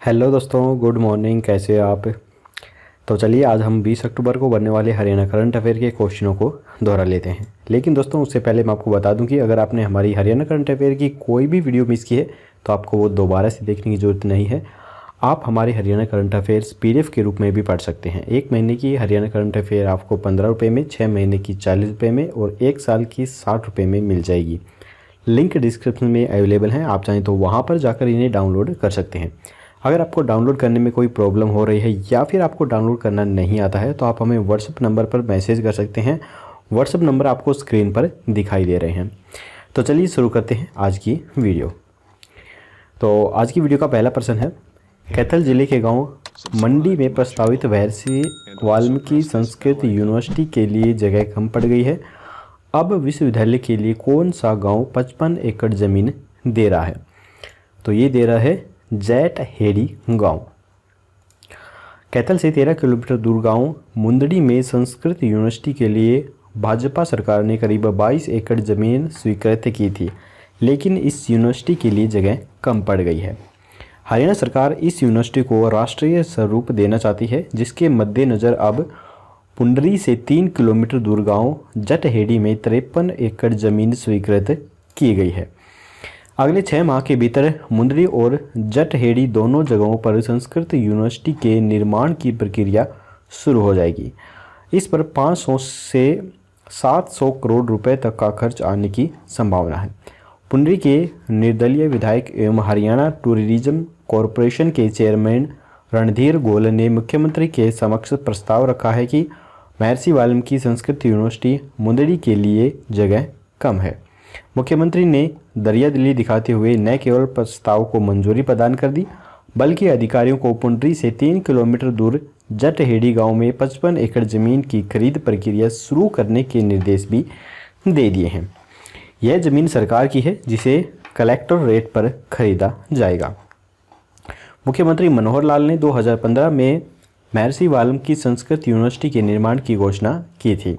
Hello दोस्तों, good morning. कैसे हैं आप? तो चलिए आज हम 20 अक्टूबर को बनने वाले हरियाणा करंट अफेयर के क्वेश्चनों को दोहरा लेते हैं। लेकिन दोस्तों उससे पहले मैं आपको बता दूं कि अगर आपने हमारी हरियाणा करंट अफेयर की कोई भी वीडियो मिस की है तो आपको वो दोबारा से देखने की ज़रूरत नहीं है। आप हमारे हरियाणा करंट अफेयर्स PDF के रूप में भी पढ़ सकते हैं। 1 महीने की हरियाणा करंट अफेयर आपको 15 रुपये में, 6 महीने की 40 रुपये में और 1 साल की 60 रुपये में मिल जाएगी। लिंक डिस्क्रिप्शन में अवेलेबल हैं, आप चाहें तो वहाँ पर जाकर इन्हें डाउनलोड कर सकते हैं। अगर आपको डाउनलोड करने में कोई प्रॉब्लम हो रही है या फिर आपको डाउनलोड करना नहीं आता है तो आप हमें व्हाट्सएप नंबर पर मैसेज कर सकते हैं। व्हाट्सएप नंबर आपको स्क्रीन पर दिखाई दे रहे हैं। तो चलिए शुरू करते हैं आज की वीडियो। तो आज की वीडियो का पहला प्रश्न है, कैथल जिले के गांव मंडी में प्रस्तावित महर्षि वाल्मीकि संस्कृत यूनिवर्सिटी के लिए जगह कम पड़ गई है। अब विश्वविद्यालय के लिए कौन सा गांव 55 एकड़ ज़मीन दे रहा है? तो ये दे रहा है जैटहेड़ी गांव। कैथल से 13 किलोमीटर दूर गांव मुंदड़ी में संस्कृत यूनिवर्सिटी के लिए भाजपा सरकार ने करीब 22 एकड़ ज़मीन स्वीकृत की थी, लेकिन इस यूनिवर्सिटी के लिए जगह कम पड़ गई है। हरियाणा सरकार इस यूनिवर्सिटी को राष्ट्रीय स्वरूप देना चाहती है, जिसके मद्देनज़र अब पुंडरी से 3 किलोमीटर दूर गांव जटहेड़ी में 53 एकड़ ज़मीन स्वीकृत की गई है। अगले 6 माह के भीतर मुंदरी और जटहेड़ी दोनों जगहों पर संस्कृत यूनिवर्सिटी के निर्माण की प्रक्रिया शुरू हो जाएगी। इस पर 500 से 700 करोड़ रुपए तक का खर्च आने की संभावना है। पुंडरी के निर्दलीय विधायक एवं हरियाणा टूरिज्म कॉरपोरेशन के चेयरमैन रणधीर गोयल ने मुख्यमंत्री के समक्ष प्रस्ताव रखा है कि महर्षि वाल्मीकि संस्कृत यूनिवर्सिटी मुंदरी के लिए जगह कम है। मुख्यमंत्री ने दरियादिली दिखाते हुए न केवल प्रस्ताव को मंजूरी प्रदान कर दी, बल्कि अधिकारियों को पुंडरी से 3 किलोमीटर दूर जटहेड़ी गांव में 55 एकड़ ज़मीन की खरीद प्रक्रिया शुरू करने के निर्देश भी दे दिए हैं। यह ज़मीन सरकार की है, जिसे कलेक्टर रेट पर खरीदा जाएगा। मुख्यमंत्री मनोहर लाल ने 2015 में महर्षि वाल्मीकि संस्कृत यूनिवर्सिटी के निर्माण की घोषणा की थी।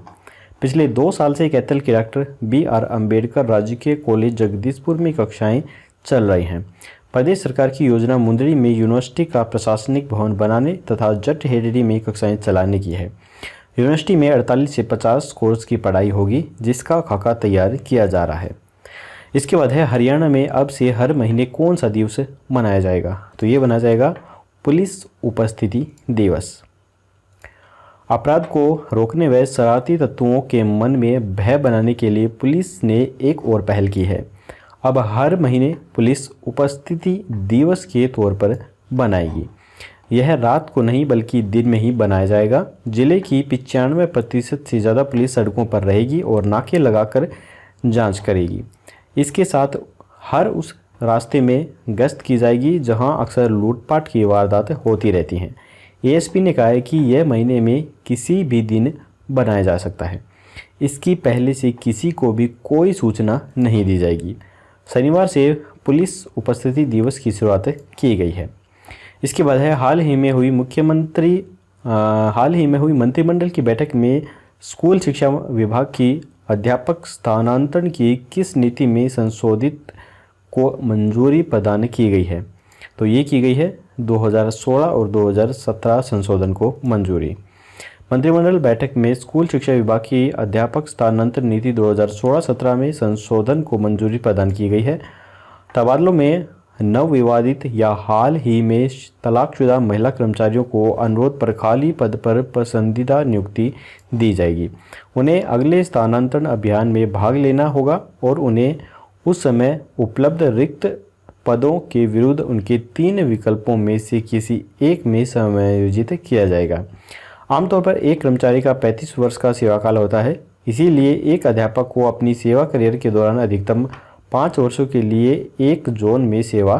पिछले 2 साल से कैथल के डॉक्टर BR अम्बेडकर राजकीय कॉलेज जगदीशपुर में कक्षाएं चल रही हैं। प्रदेश सरकार की योजना मुंदरी में यूनिवर्सिटी का प्रशासनिक भवन बनाने तथा जटहेड़ी में कक्षाएं चलाने की है। यूनिवर्सिटी में 48 से 50 कोर्स की पढ़ाई होगी, जिसका खाका तैयार किया जा रहा है। इसके बाद है, हरियाणा में अब से हर महीने कौन सा दिवस मनाया जाएगा? तो ये मनाया जाएगा पुलिस उपस्थिति दिवस। अपराध को रोकने व शरारती तत्वों के मन में भय बनाने के लिए पुलिस ने एक और पहल की है। अब हर महीने पुलिस उपस्थिति दिवस के तौर पर बनाएगी। यह रात को नहीं बल्कि दिन में ही बनाया जाएगा। जिले की 95% से ज़्यादा पुलिस सड़कों पर रहेगी और नाके लगाकर जांच करेगी। इसके साथ हर उस रास्ते में गश्त की जाएगी जहां अक्सर लूटपाट की वारदात होती रहती हैं। ASP ने कहा है कि यह महीने में किसी भी दिन बनाया जा सकता है। इसकी पहले से किसी को भी कोई सूचना नहीं दी जाएगी। शनिवार से पुलिस उपस्थिति दिवस की शुरुआत की गई है। इसके बाद है, हाल ही में हुई मंत्रिमंडल की बैठक में स्कूल शिक्षा विभाग की अध्यापक स्थानांतरण की किस नीति में संशोधित को मंजूरी प्रदान की गई है? तो ये की गई है 2016 और 2017 संशोधन को मंजूरी। मंत्रिमंडल बैठक में स्कूल शिक्षा विभाग की अध्यापक स्थानांतरण नीति 2016-17 में संशोधन को मंजूरी प्रदान की गई है। तबादलों में नवविवादित या हाल ही में तलाकशुदा महिला कर्मचारियों को अनुरोध पर खाली पद पर पसंदीदा नियुक्ति दी जाएगी। उन्हें अगले स्थानांतरण अभियान में भाग लेना होगा और उन्हें उस समय उपलब्ध रिक्त पदों के विरुद्ध उनके 3 विकल्पों में से किसी एक में समायोजित किया जाएगा। आमतौर पर एक कर्मचारी का 35 वर्ष का सेवाकाल होता है, इसीलिए एक अध्यापक को अपनी सेवा करियर के दौरान अधिकतम 5 वर्षों के लिए एक जोन में सेवा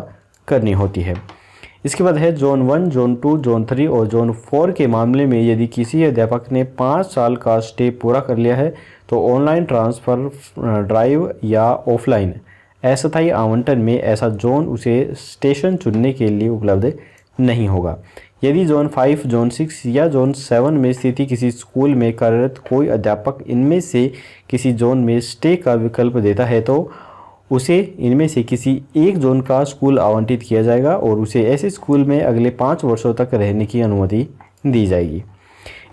करनी होती है। इसके बाद है, जोन 1, जोन 2, जोन 3 और जोन 4 के मामले में यदि किसी अध्यापक ने 5 साल का स्टे पूरा कर लिया है तो ऑनलाइन ट्रांसफ़र ड्राइव या ऑफलाइन अस्थायी आवंटन में ऐसा जोन उसे स्टेशन चुनने के लिए उपलब्ध नहीं होगा। यदि जोन 5, जोन 6 या जोन 7 में स्थित किसी स्कूल में कार्यरत कोई अध्यापक इनमें से किसी जोन में स्टे का विकल्प देता है तो उसे इनमें से किसी एक जोन का स्कूल आवंटित किया जाएगा और उसे ऐसे स्कूल में अगले 5 वर्षों तक रहने की अनुमति दी जाएगी।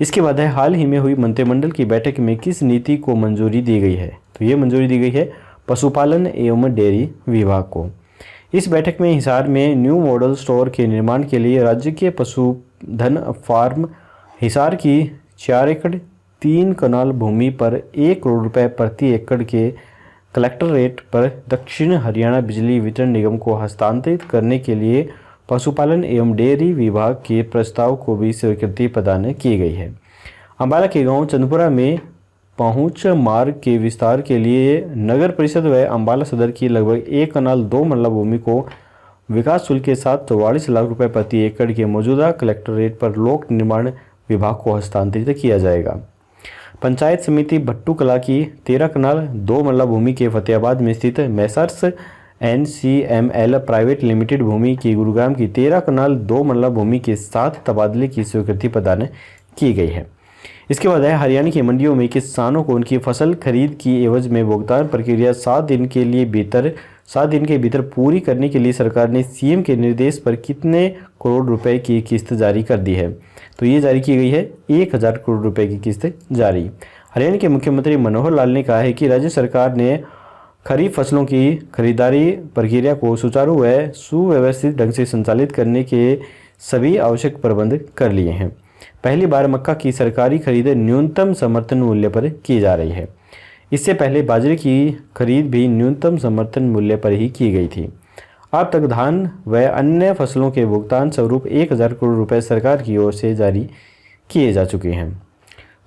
इसके बाद है, हाल ही में हुई मंत्रिमंडल की बैठक में किस नीति को मंजूरी दी गई है? तो ये मंजूरी दी गई है पशुपालन एवं डेयरी विभाग को। इस बैठक में हिसार में न्यू मॉडल स्टोर के निर्माण के लिए राज्य के पशुधन फार्म हिसार की 4 एकड़ 3 कनाल भूमि पर 1 करोड़ रुपए प्रति एकड़ के कलेक्टर रेट पर दक्षिण हरियाणा बिजली वितरण निगम को हस्तांतरित करने के लिए पशुपालन एवं डेयरी विभाग के प्रस्ताव को भी स्वीकृति प्रदान की गई है। अम्बाला के गांव चंदपुरा में पहुंच मार्ग के विस्तार के लिए नगर परिषद व अम्बाला सदर की लगभग 1 कनाल 2 मरला भूमि को विकास शुल्क के साथ 44 लाख रुपए प्रति एकड़ के मौजूदा कलेक्टर रेट पर लोक निर्माण विभाग को हस्तांतरित किया जाएगा। पंचायत समिति भट्टू कला की 13 कनाल 2 मरला भूमि के फतेहाबाद में स्थित मैसर्स NCML प्राइवेट लिमिटेड भूमि की गुरुग्राम की 13 कनाल 2 मरला भूमि के साथ तबादले की स्वीकृति प्रदान की गई है। इसके बाद है, हरियाणा की मंडियों में किसानों को उनकी फसल खरीद की एवज में भुगतान प्रक्रिया 7 दिन के भीतर पूरी करने के लिए सरकार ने सीएम के निर्देश पर कितने करोड़ रुपए की किस्त जारी कर दी है? तो ये जारी की गई है 1000 करोड़ रुपए की किस्त जारी। हरियाणा के मुख्यमंत्री मनोहर लाल ने कहा है कि राज्य सरकार ने खरीफ फसलों की खरीदारी प्रक्रिया को सुचारू व सुव्यवस्थित ढंग से संचालित करने के सभी आवश्यक प्रबंध कर लिए हैं। पहली बार मक्का की सरकारी खरीद न्यूनतम समर्थन मूल्य पर की जा रही है। इससे पहले बाजरे की खरीद भी न्यूनतम समर्थन मूल्य पर ही की गई थी। अब तक धान व अन्य फसलों के भुगतान स्वरूप 1000 करोड़ रुपए सरकार की ओर से जारी किए जा चुके हैं।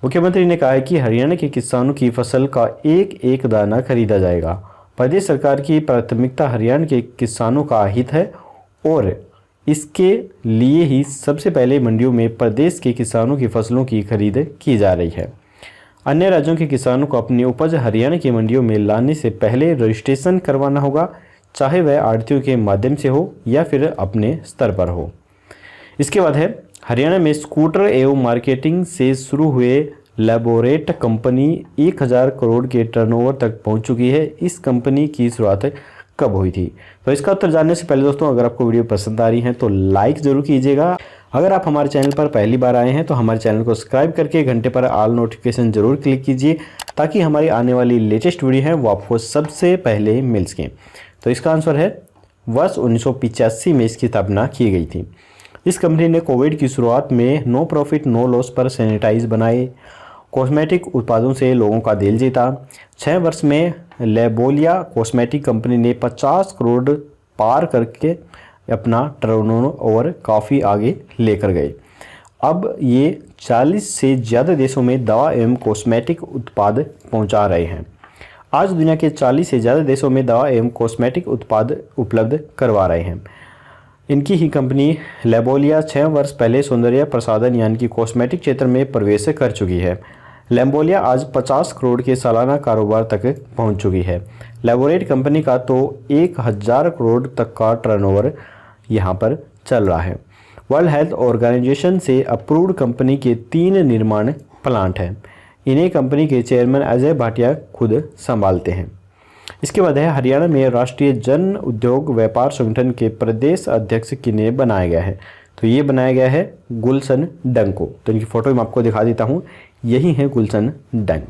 मुख्यमंत्री ने कहा है कि हरियाणा के किसानों की फसल का एक एक दाना खरीदा जाएगा। प्रदेश सरकार की प्राथमिकता हरियाणा के किसानों का हित है और इसके लिए ही सबसे पहले मंडियों में प्रदेश के किसानों की फसलों की खरीद की जा रही है। अन्य राज्यों के किसानों को अपनी उपज हरियाणा की मंडियों में लाने से पहले रजिस्ट्रेशन करवाना होगा, चाहे वह आढ़तियों के माध्यम से हो या फिर अपने स्तर पर हो। इसके बाद है, हरियाणा में स्कूटर एवं मार्केटिंग से शुरू हुए लैबोरेट कंपनी 1000 करोड़ के टर्नओवर तक पहुंच चुकी है। इस कंपनी की शुरुआत कब हुई थी? तो इसका उत्तर जानने से पहले दोस्तों, अगर आपको वीडियो पसंद आ रही है तो लाइक जरूर कीजिएगा। अगर आप हमारे चैनल पर पहली बार आए हैं तो हमारे चैनल को सब्सक्राइब करके घंटे पर ऑल नोटिफिकेशन जरूर क्लिक कीजिए ताकि हमारी आने वाली लेटेस्ट वीडियो है वो आपको सबसे पहले मिल सके। तो इसका आंसर है वर्ष 1985 में इसकी स्थापना की गई थी। इस कंपनी ने कोविड की शुरुआत में नो प्रॉफिट नो लॉस पर सैनिटाइज बनाए कॉस्मेटिक उत्पादों से लोगों का दिल जीता। 6 वर्ष में लेबोलिया कॉस्मेटिक कंपनी ने 50 करोड़ पार करके अपना टर्नओवर काफ़ी आगे लेकर गए। अब ये 40 से ज़्यादा देशों में दवा एवं कॉस्मेटिक उत्पाद पहुंचा रहे हैं। आज दुनिया के 40 से ज़्यादा देशों में दवा एवं कॉस्मेटिक उत्पाद उपलब्ध करवा रहे हैं। इनकी ही कंपनी लेबोलिया 6 वर्ष पहले सौंदर्य प्रसाधन यानी कि कॉस्मेटिक क्षेत्र में प्रवेश कर चुकी है। लेबोलिया आज 50 करोड़ के सालाना कारोबार तक पहुंच चुकी है। लेबोरेट कंपनी का तो 1000 करोड़ तक का टर्नओवर यहां पर चल रहा है। वर्ल्ड हेल्थ ऑर्गेनाइजेशन से अप्रूव्ड कंपनी के 3 निर्माण प्लांट हैं। इन्हें कंपनी के चेयरमैन अजय भाटिया खुद संभालते हैं। इसके बाद है, हरियाणा में राष्ट्रीय जन उद्योग व्यापार संगठन के प्रदेश अध्यक्ष किन्हें बनाया गया है? तो ये बनाया गया है गुलशन डंग को। तो इनकी फोटो मैं आपको दिखा देता हूँ, यही है गुलशन डंग।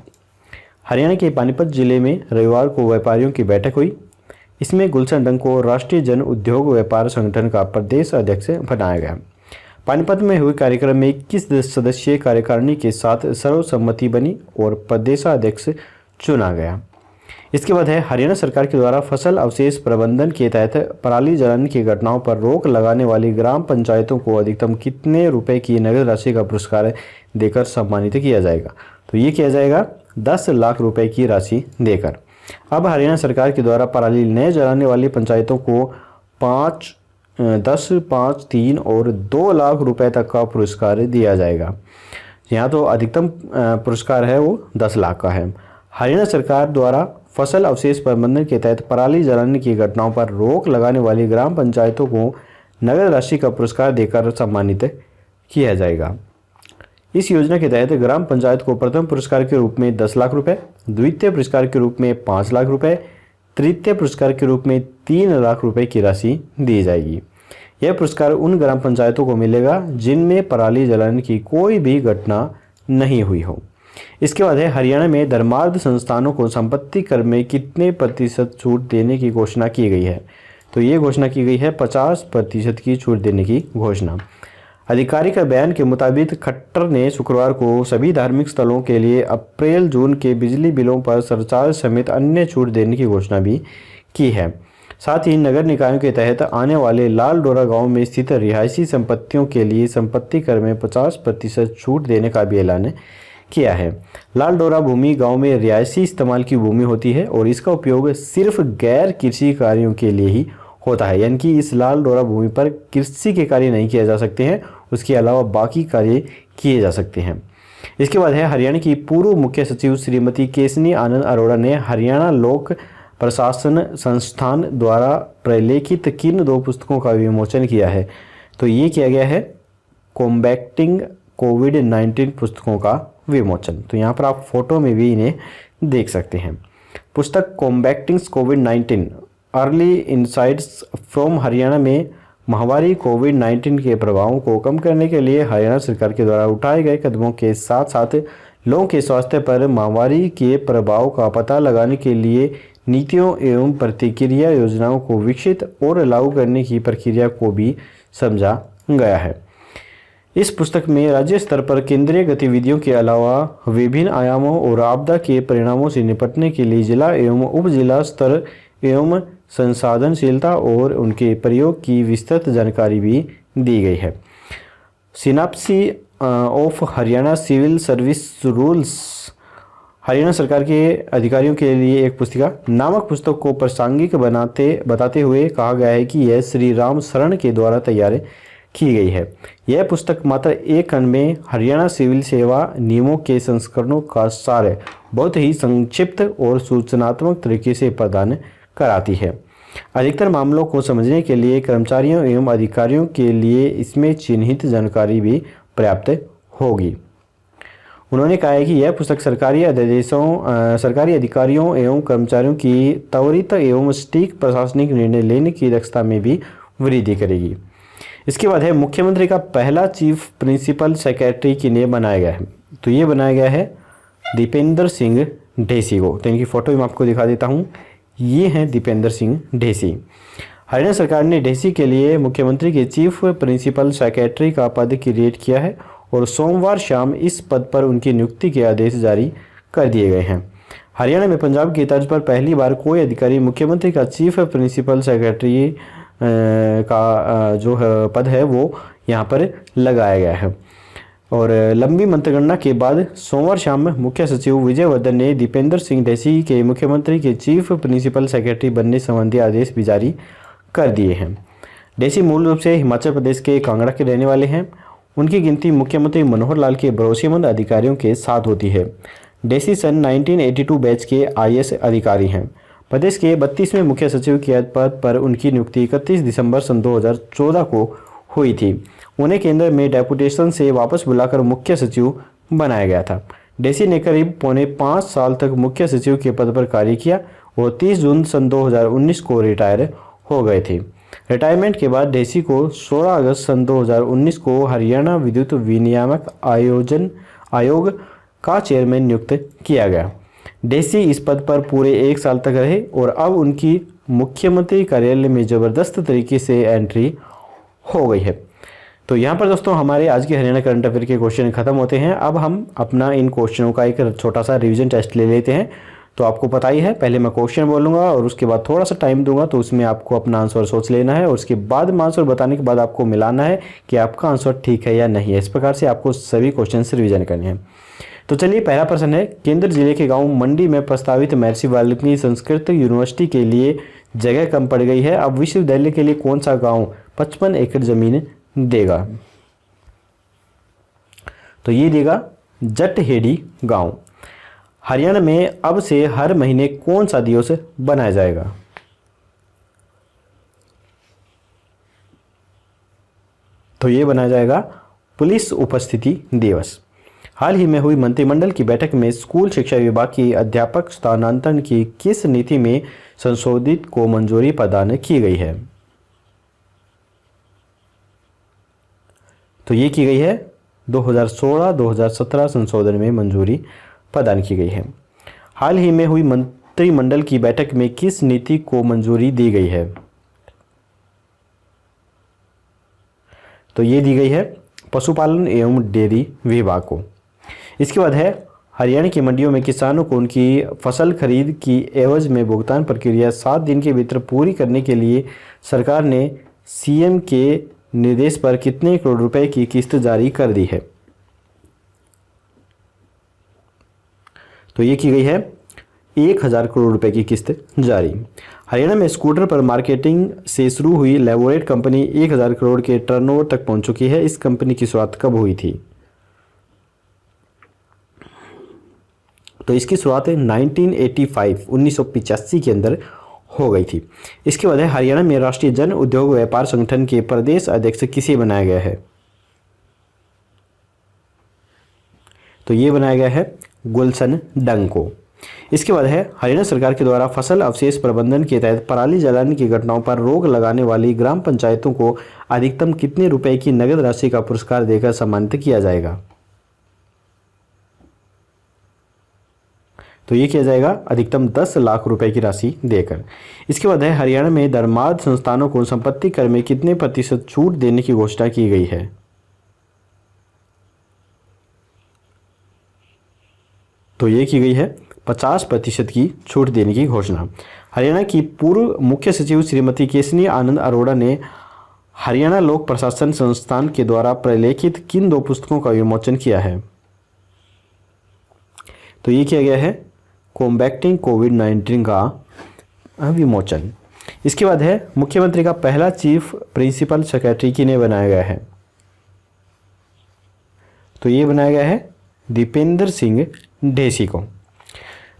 हरियाणा के पानीपत जिले में रविवार को व्यापारियों की बैठक हुई। इसमें गुलशन डंग को राष्ट्रीय जन उद्योग व्यापार संगठन का प्रदेश अध्यक्ष बनाया गया। पानीपत में हुए कार्यक्रम में 21 सदस्यीय कार्यकारिणी के साथ सर्वसम्मति बनी और प्रदेशाध्यक्ष चुना गया। इसके बाद है, हरियाणा सरकार के द्वारा फसल अवशेष प्रबंधन के तहत पराली जलाने की घटनाओं पर रोक लगाने वाली ग्राम पंचायतों को अधिकतम कितने रुपए की नगद राशि का पुरस्कार देकर सम्मानित किया जाएगा? तो ये किया जाएगा 10 लाख रुपए की राशि देकर। अब हरियाणा सरकार के द्वारा पराली न जलाने वाली पंचायतों को 5, 10, 5, 3 और 2 लाख रुपए तक का पुरस्कार दिया जाएगा। यहाँ तो अधिकतम पुरस्कार है वो 10 लाख का है। हरियाणा सरकार द्वारा फसल अवशेष प्रबंधन के तहत पराली जलाने की घटनाओं पर रोक लगाने वाली ग्राम पंचायतों को नगद राशि का पुरस्कार देकर सम्मानित किया जाएगा। इस योजना के तहत ग्राम पंचायत को प्रथम पुरस्कार के रूप में 10 लाख रुपए, द्वितीय पुरस्कार के रूप में 5 लाख रुपए, तृतीय पुरस्कार के रूप में 3 लाख रुपए की राशि दी जाएगी। यह पुरस्कार उन ग्राम पंचायतों को मिलेगा जिनमें पराली जलाने की कोई भी घटना नहीं हुई हो। इसके बाद है हरियाणा में धर्मार्थ संस्थानों को संपत्ति कर में कितने प्रतिशत छूट देने की घोषणा की गई है। तो ये घोषणा की गई है 50% की छूट देने की घोषणा। आधिकारिक बयान के मुताबिक खट्टर ने शुक्रवार को सभी धार्मिक स्थलों के लिए अप्रैल जून के बिजली बिलों पर सरचार्ज समेत अन्य छूट देने की घोषणा भी की है। साथ ही नगर निकायों के तहत आने वाले लाल डोरा गांव में स्थित रिहायशी संपत्तियों के लिए संपत्ति कर में 50% छूट देने का भी ऐलान किया है। लाल डोरा भूमि गांव में रिहायशी इस्तेमाल की भूमि होती है और इसका उपयोग सिर्फ गैर कृषि कार्यों के लिए ही होता है, यानी कि इस लाल डोरा भूमि पर कृषि के कार्य नहीं किए जा सकते हैं, उसके अलावा बाकी कार्य किए जा सकते हैं। इसके बाद है हरियाणा की पूर्व मुख्य सचिव श्रीमती केसनी आनंद अरोड़ा ने हरियाणा लोक प्रशासन संस्थान द्वारा प्रलेखित किन 2 पुस्तकों का विमोचन किया है। तो ये किया गया है कॉम्बैक्टिंग कोविड-19 पुस्तकों का विमोचन। तो यहाँ पर आप फोटो में भी इन्हें देख सकते हैं। पुस्तक कॉम्बैक्टिंग कोविड-19 अर्ली इनसाइट्स फ्रॉम हरियाणा में महामारी कोविड-19 के प्रभावों को कम करने के लिए हरियाणा सरकार के द्वारा उठाए गए कदमों के साथ साथ लोगों के स्वास्थ्य पर महामारी के प्रभाव का पता लगाने के लिए नीतियों एवं प्रतिक्रिया योजनाओं को विकसित और लागू करने की प्रक्रिया को भी समझा गया है। इस पुस्तक में राज्य स्तर पर केंद्रीय गतिविधियों के अलावा विभिन्न आयामों और आपदा के परिणामों से निपटने के लिए जिला एवं उप जिला स्तर एवं संसाधनशीलता और उनके प्रयोग की विस्तृत जानकारी भी दी गई है। Synopsis of Haryana civil service rules Haryana सरकार के अधिकारियों के लिए एक पुस्तिका नामक पुस्तक को प्रासंगिक बताते हुए कहा गया है कि यह श्री राम शरण के द्वारा तैयार की गई है। यह पुस्तक मात्र एक खंड में हरियाणा सिविल सेवा नियमों के संस्करणों का सार बहुत ही संक्षिप्त और सूचनात्मक तरीके से प्रदान कराती है। अधिकतर मामलों को समझने के लिए कर्मचारियों एवं अधिकारियों के लिए इसमें चिन्हित जानकारी भी पर्याप्त होगी। उन्होंने कहा है कि यह पुस्तक सरकारी अधिकारियों एवं कर्मचारियों की त्वरित एवं सटीक प्रशासनिक निर्णय लेने की दक्षता में भी वृद्धि करेगी। इसके बाद है मुख्यमंत्री का पहला चीफ प्रिंसिपल सेक्रेटरी किन्हें बनाया गया है। तो ये बनाया गया है दीपेंद्र सिंह ढेसी को। तो इनकी फोटो भी मैं आपको दिखा देता हूँ। ये हैं दीपेंद्र सिंह ढेसी। हरियाणा सरकार ने ढेसी के लिए मुख्यमंत्री के चीफ प्रिंसिपल सेक्रेटरी का पद क्रिएट किया है और सोमवार शाम इस पद पर उनकी नियुक्ति के आदेश जारी कर दिए गए हैं। हरियाणा में पंजाब की तर्ज पर पहली बार कोई अधिकारी मुख्यमंत्री का चीफ प्रिंसिपल सेक्रेटरी का जो पद है वो यहाँ पर लगाया गया है। और लंबी मंत्रिगणना के बाद सोमवार शाम मुख्य सचिव विजय वर्धन ने दीपेंद्र सिंह ढेसी के मुख्यमंत्री के चीफ प्रिंसिपल सेक्रेटरी बनने संबंधी आदेश भी जारी कर दिए हैं। ढेसी मूल रूप से हिमाचल प्रदेश के कांगड़ा के रहने वाले हैं। उनकी गिनती मुख्यमंत्री मनोहर लाल के भरोसेमंद अधिकारियों के साथ होती है। ढेसी सन 1982 बैच के आईएएस अधिकारी हैं। प्रदेश के 32वें मुख्य सचिव के पद पर उनकी नियुक्ति 31 दिसंबर सन 2014 को हुई थी। उन्हें केंद्र में डेपुटेशन से वापस बुलाकर मुख्य सचिव बनाया गया था। ढेसी ने करीब 5.25 साल तक मुख्य सचिव के पद पर कार्य किया और 30 जून सन 2019 को रिटायर हो गए थे। रिटायरमेंट के बाद ढेसी को 16 अगस्त सन 2019 को हरियाणा विद्युत विनियामक आयोग का चेयरमैन नियुक्त किया गया। ढेसी इस पद पर पूरे 1 साल तक रहे और अब उनकी मुख्यमंत्री कार्यालय में ज़बरदस्त तरीके से एंट्री हो गई है। तो यहाँ पर दोस्तों हमारे आज के हरियाणा करंट अफेयर के क्वेश्चन खत्म होते हैं। अब हम अपना इन क्वेश्चनों का एक छोटा सा रिवीजन टेस्ट ले लेते हैं। तो आपको पता ही है, पहले मैं क्वेश्चन बोलूँगा और उसके बाद थोड़ा सा टाइम दूंगा, तो उसमें आपको अपना आंसर सोच लेना है और उसके बाद आंसर बताने के बाद आपको मिलाना है कि आपका आंसर ठीक है या नहीं है। इस प्रकार से आपको सभी क्वेश्चन रिवीजन करने हैं। तो चलिए, पहला प्रश्न है, केंद्र जिले के गांव मंडी में प्रस्तावित महर्षि वाल्मीकि संस्कृत यूनिवर्सिटी के लिए जगह कम पड़ गई है। अब विश्वविद्यालय के लिए कौन सा गांव 55 एकड़ जमीन देगा? तो ये देगा जटहेड़ी गांव। हरियाणा में अब से हर महीने कौन सा दिवस बनाया जाएगा? तो ये बनाया जाएगा पुलिस उपस्थिति दिवस। हाल ही में हुई मंत्रिमंडल की बैठक में स्कूल शिक्षा विभाग की अध्यापक स्थानांतरण की किस नीति में संशोधित को मंजूरी प्रदान की गई है? तो ये की गई है 2016-2017 संशोधन में मंजूरी प्रदान की गई है। हाल ही में हुई मंत्रिमंडल की बैठक में किस नीति को मंजूरी दी गई है? तो ये दी गई है पशुपालन एवं डेयरी विभाग को। इसके बाद है हरियाणा की मंडियों में किसानों को उनकी फसल खरीद की एवज में भुगतान प्रक्रिया 7 दिन के भीतर पूरी करने के लिए सरकार ने सीएम के निर्देश पर कितने करोड़ रुपए की किस्त जारी कर दी है? तो ये की गई है 1000 करोड़ रुपए की किस्त जारी। हरियाणा में स्कूटर पर मार्केटिंग से शुरू हुई लेवोरेट कंपनी 1000 करोड़ के टर्नओवर तक पहुंच चुकी है। इस कंपनी की शुरुआत कब हुई थी? तो इसकी शुरुआत 1985 के अंदर हो गई थी। इसके बाद है हरियाणा में राष्ट्रीय जन उद्योग व्यापार संगठन के प्रदेश अध्यक्ष किसे बनाया गया है? तो ये बनाया गया है गुलशन डंग को। इसके बाद है हरियाणा सरकार के द्वारा फसल अवशेष प्रबंधन के तहत पराली जलाने की घटनाओं पर रोक लगाने वाली ग्राम पंचायतों को अधिकतम कितने रुपए की नगद राशि का पुरस्कार देकर सम्मानित किया जाएगा? तो ये किया जाएगा अधिकतम 10 लाख रुपए की राशि देकर। इसके बाद है हरियाणा में धर्मार्थ संस्थानों को संपत्ति कर में कितने प्रतिशत छूट देने की घोषणा की गई है? तो ये की गई है 50% की छूट देने की घोषणा। हरियाणा की पूर्व मुख्य सचिव श्रीमती केशनी आनंद अरोड़ा ने हरियाणा लोक प्रशासन संस्थान के द्वारा प्रलेखित किन 2 पुस्तकों का विमोचन किया है? तो ये किया गया है कॉम्बैक्टिंग कोविड-19 का विमोचन। इसके बाद है मुख्यमंत्री का पहला चीफ प्रिंसिपल सेक्रेटरी किन्हें बनाया गया है? तो ये बनाया गया है दीपेंद्र सिंह ढेसी को।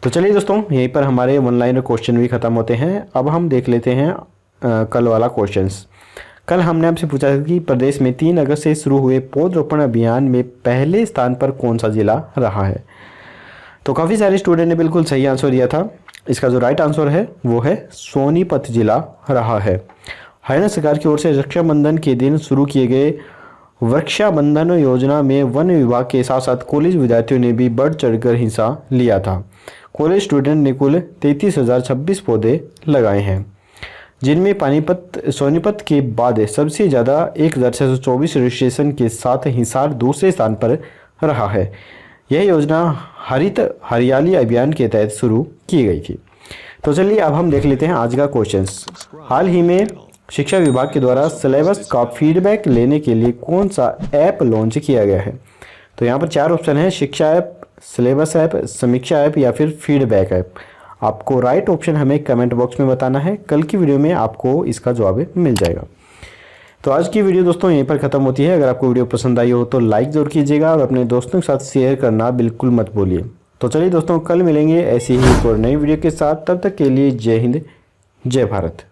तो चलिए दोस्तों, यहीं पर हमारे ऑनलाइन क्वेश्चन भी खत्म होते हैं। अब हम देख लेते हैं कल वाला क्वेश्चंस। कल हमने आपसे पूछा था कि प्रदेश में 3 अगस्त से शुरू हुए पौधरोपण अभियान में पहले स्थान पर कौन सा जिला रहा है? तो काफ़ी सारे स्टूडेंट ने बिल्कुल सही आंसर दिया था। इसका जो राइट आंसर है वो है सोनीपत जिला रहा है। हरियाणा सरकार की ओर से रक्षाबंधन के दिन शुरू किए गए वृक्षाबंधन योजना में वन विभाग के साथ साथ कॉलेज विद्यार्थियों ने भी बढ़ चढ़कर हिस्सा लिया था। कॉलेज स्टूडेंट ने कुल 33,026 पौधे लगाए हैं, जिनमें सोनीपत के बाद सबसे ज़्यादा 1,624 रजिस्ट्रेशन के साथ हिसार दूसरे स्थान पर रहा है। यह योजना हरित हरियाली अभियान के तहत शुरू की गई थी। तो चलिए अब हम देख लेते हैं आज का क्वेश्चंस। हाल ही में शिक्षा विभाग के द्वारा सिलेबस का फीडबैक लेने के लिए कौन सा ऐप लॉन्च किया गया है? तो यहाँ पर 4 ऑप्शन है, शिक्षा ऐप, सिलेबस ऐप, समीक्षा ऐप या फिर फीडबैक ऐप। आपको राइट ऑप्शन हमें कमेंट बॉक्स में बताना है। कल की वीडियो में आपको इसका जवाब मिल जाएगा। तो आज की वीडियो दोस्तों यहीं पर ख़त्म होती है। अगर आपको वीडियो पसंद आई हो तो लाइक ज़रूर कीजिएगा और अपने दोस्तों के साथ शेयर करना बिल्कुल मत भूलिए। तो चलिए दोस्तों, कल मिलेंगे ऐसी ही एक और नई वीडियो के साथ। तब तक के लिए जय हिंद, जय भारत।